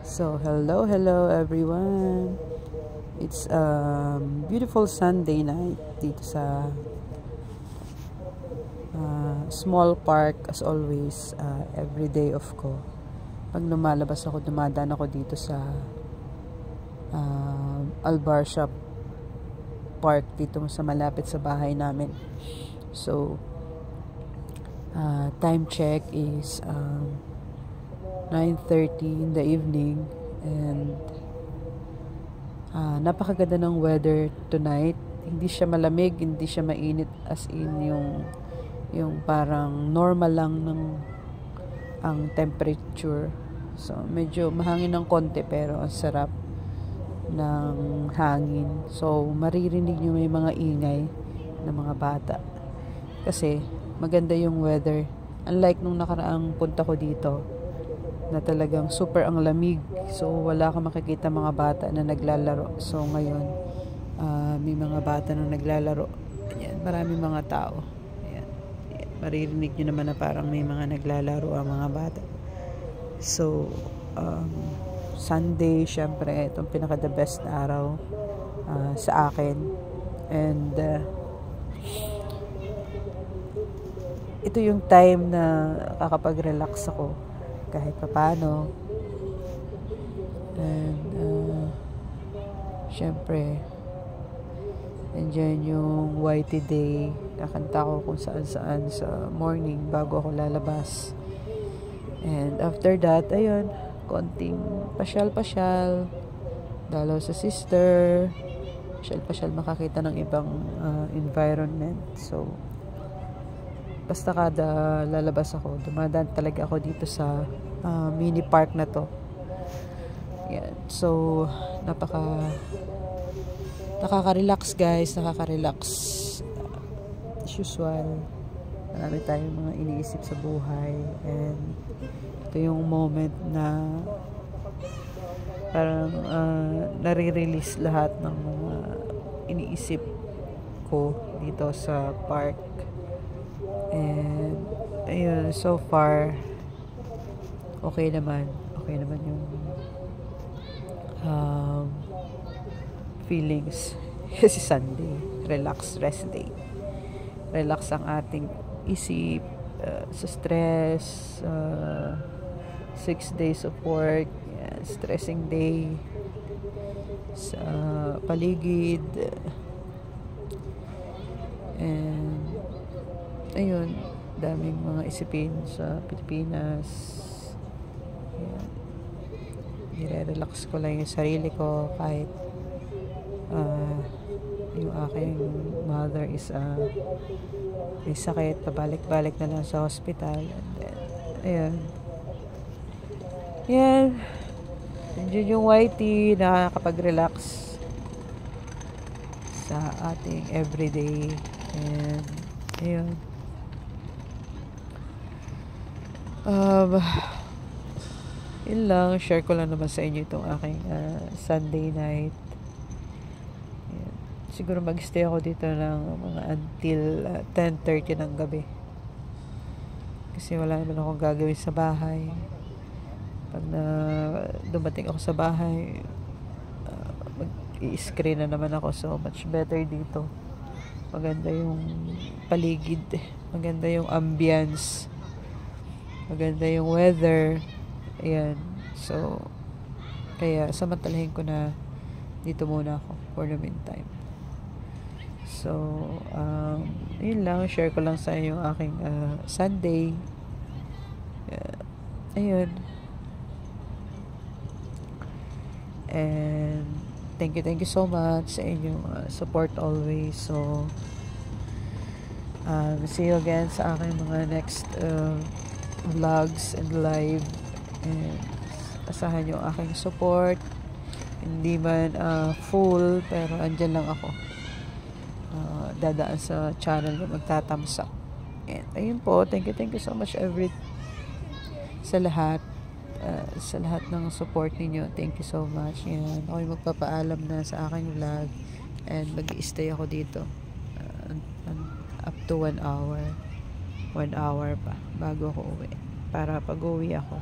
So, hello everyone. It's a beautiful Sunday night dito sa small park as always. Every day off ko. Pag lumalabas ako, dumadaan ako dito sa Albarcia Park dito sa malapit sa bahay namin. So, time check is 9:30 in the evening and napakaganda ng weather tonight. Hindi siya malamig, hindi siya mainit as in yung parang normal lang ng ang temperature. So medyo mahangin ng konti pero ang sarap ng hangin. So maririnig niyo may mga ingay ng mga bata. Kasi maganda yung weather. Unlike nung nakaraang punta ko dito, na talagang super ang lamig. So, wala ka makikita mga bata na naglalaro. So, ngayon, may mga bata na naglalaro. Ayan, maraming mga tao. Ayan. Ayan. Maririnig nyo naman na parang may mga naglalaro ang mga bata. So, Sunday, syempre, itong pinaka-the best na araw sa akin. And, ito yung time na kakapag-relax ako kahit papaano. And syempre nandiyan yung whitey day, kakanta ko kung saan sa morning bago ako lalabas. And after that, ayun, konting pasyal dalaw sa sister, pasyal makakita ng ibang environment. So basta kada lalabas ako, dumadaan talaga ako dito sa mini park na to. Yan. So, nakaka-relax guys, nakaka-relax. As usual, marami tayong mga iniisip sa buhay. And ito yung moment na parang nare-release lahat ng mga iniisip ko dito sa park. And ayun, so far okay naman yung feelings. Kasi Sunday, rest day, relax ang ating isip sa stress, 6 days of work, stressing day sa paligid. And ayun, daming mga isipin sa Pilipinas. Ayan. Nire-relax ko lang yung sarili ko kahit yung aking mother is may sakit, pabalik-balik na lang sa hospital. And then, ayan. Yan. Nandiyan yung whitey, nakakapag-relax sa ating everyday. And ayun. Yun lang, share ko lang naman sa inyo itong aking Sunday night. Ayan. Siguro mag-stay ako dito ng mga until 10:30 ng gabi. Kasi wala naman akong gagawin sa bahay. Pag dumating ako sa bahay, mag-i-screen na naman ako. So much better dito. Maganda yung paligid, maganda yung ambience, maganda yung weather. Ayan. So, kaya samantalahin ko na dito muna ako for the meantime. So, yun lang. Share ko lang sa inyo yung aking Sunday. Ayun. And thank you so much sa inyong support always. So, see you again sa aking mga next vlogs and live. And asahan yung aking support. Hindi man full, pero andyan lang ako. Dadaan sa channel na magtatamsak. And ayun po, thank you so much sa lahat. Sa lahat ng support ninyo. Thank you so much. Yan. Ako'y magpapaalam na sa aking vlog. And mag-i-stay ako dito. Up to 1 hour. 1 hour pa bago ako uwi. Para pag uwi ako,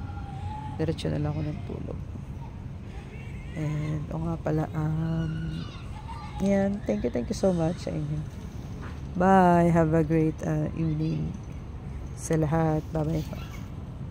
diretso na lang ako ng tulog. And, o nga pala, yan, thank you so much sa inyo. Bye, have a great evening sa lahat. Bye-bye po.